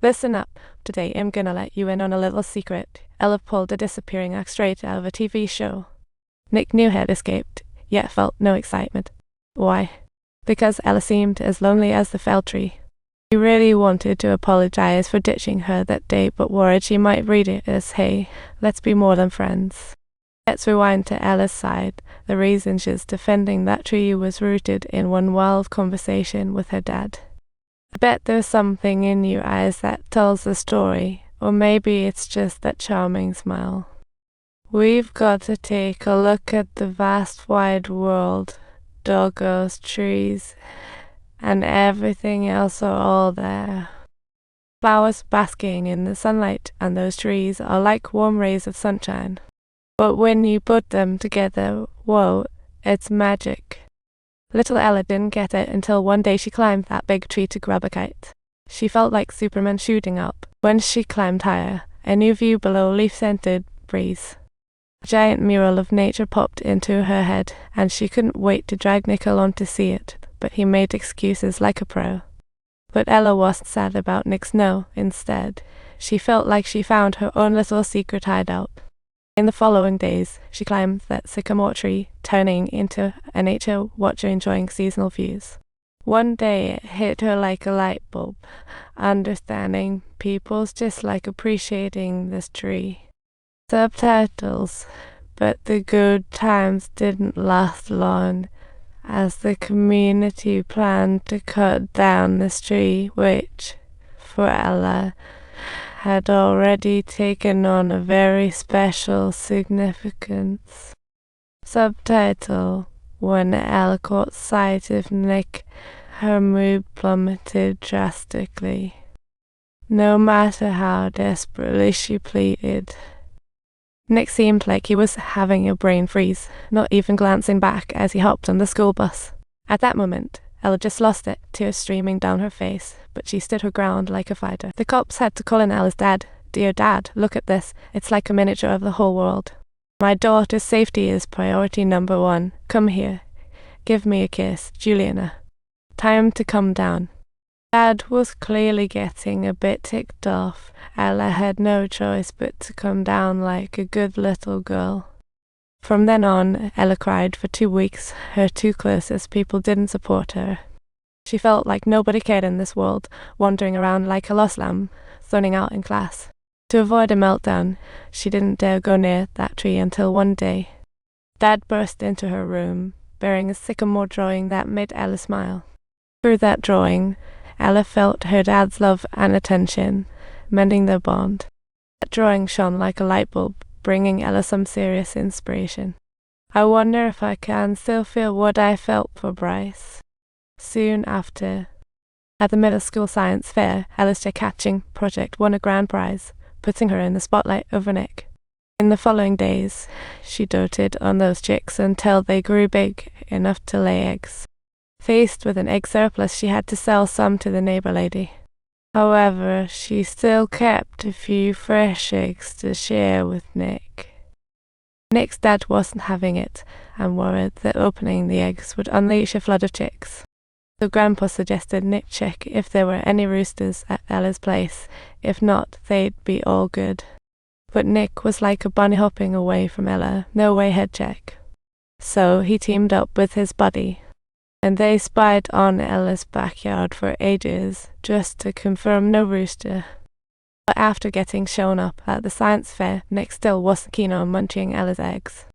Listen up. Today I'm gonna let you in on a little secret. Ella pulled a disappearing act straight out of a TV show. Nick knew had escaped, yet felt no excitement. Why? Because Ella seemed as lonely as the fell tree. He really wanted to apologize for ditching her that day, but worried she might read it as, hey, let's be more than friends. Let's rewind to Ella's side. The reason she's defending that tree was rooted in one wild conversation with her dad. I bet there's something in your eyes that tells the story, or maybe it's just that charming smile. We've got to take a look at the vast wide world. Doggos, trees, and everything else are all there. Flowers basking in the sunlight, and those trees are like warm rays of sunshine. But when you put them together, whoa, it's magic. Little Ella didn't get it until one day she climbed that big tree to grab a kite. She felt like Superman shooting up. When she climbed higher, a new view below leaf-scented breeze. A giant mural of nature popped into her head, and she couldn't wait to drag Nick along to see it, but he made excuses like a pro. But Ella wasn't sad about Nick's no. Instead, she felt like she found her own little secret hideout. In the following days, she climbed that sycamore tree, turning into a nature watcher enjoying seasonal views. One day it hit her like a light bulb, understanding people's just like appreciating this tree. Subtitles, but the good times didn't last long, as the community planned to cut down this tree, which, for Ella, had already taken on a very special significance. Subtitle: When Ella caught sight of Nick, her mood plummeted drastically. No matter how desperately she pleaded. Nick seemed like he was having a brain freeze, not even glancing back as he hopped on the school bus. At that moment, Ella just lost it, tears streaming down her face, but she stood her ground like a fighter. The cops had to call in Ella's dad. Dear Dad, look at this. It's like a miniature of the whole world. My daughter's safety is priority number 1. Come here. Give me a kiss, Juliana. Time to come down. Dad was clearly getting a bit ticked off. Ella had no choice but to come down like a good little girl. From then on, Ella cried for 2 weeks. Her 2 closest people didn't support her. She felt like nobody cared in this world, wandering around like a lost lamb, zoning out in class. To avoid a meltdown, she didn't dare go near that tree until one day. Dad burst into her room, bearing a sycamore drawing that made Ella smile. Through that drawing, Ella felt her dad's love and attention, mending their bond. That drawing shone like a light bulb, bringing Ella some serious inspiration. I wonder if I can still feel what I felt for Bryce. Soon after, at the middle school science fair, Ella's catching project won a grand prize, putting her in the spotlight over Nick. In the following days, she doted on those chicks until they grew big enough to lay eggs. Faced with an egg surplus, she had to sell some to the neighbor lady. However, she still kept a few fresh eggs to share with Nick. Nick's dad wasn't having it, and worried that opening the eggs would unleash a flood of chicks. So Grandpa suggested Nick check if there were any roosters at Ella's place. If not, they'd be all good. But Nick was like a bunny hopping away from Ella, no way he'd check. So he teamed up with his buddy, and they spied on Ella's backyard for ages, just to confirm no rooster. But after getting shown up at the science fair, Nick still wasn't keen on munching Ella's eggs.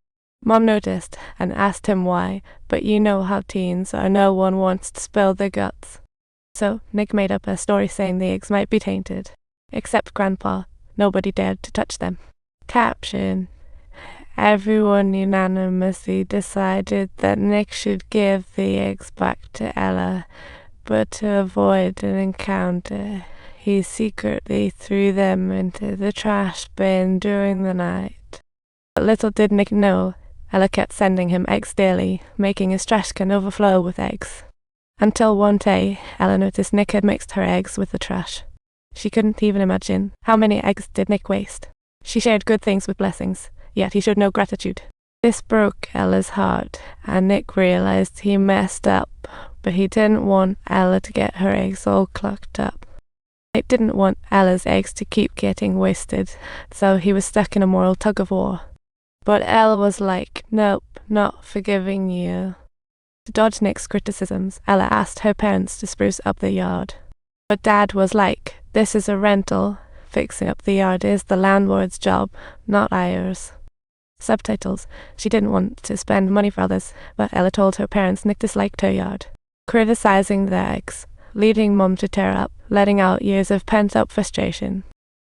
Mom noticed and asked him why, but you know how teens are, no one wants to spill their guts. So Nick made up a story saying the eggs might be tainted. Except Grandpa, nobody dared to touch them. Caption: Everyone unanimously decided that Nick should give the eggs back to Ella, but to avoid an encounter, he secretly threw them into the trash bin during the night. But little did Nick know, Ella kept sending him eggs daily, making his trash can overflow with eggs. Until one day, Ella noticed Nick had mixed her eggs with the trash. She couldn't even imagine how many eggs did Nick waste. She shared good things with blessings, yet he showed no gratitude. This broke Ella's heart, and Nick realized he messed up, but he didn't want Ella to get her eggs all clucked up. Nick didn't want Ella's eggs to keep getting wasted, so he was stuck in a moral tug-of-war. But Ella was like, "Nope, not forgiving you." To dodge Nick's criticisms, Ella asked her parents to spruce up the yard. But Dad was like, "This is a rental. Fixing up the yard is the landlord's job, not ours." Subtitles. She didn't want to spend money for others, but Ella told her parents Nick disliked her yard, criticizing the eggs, leading Mum to tear up, letting out years of pent-up frustration.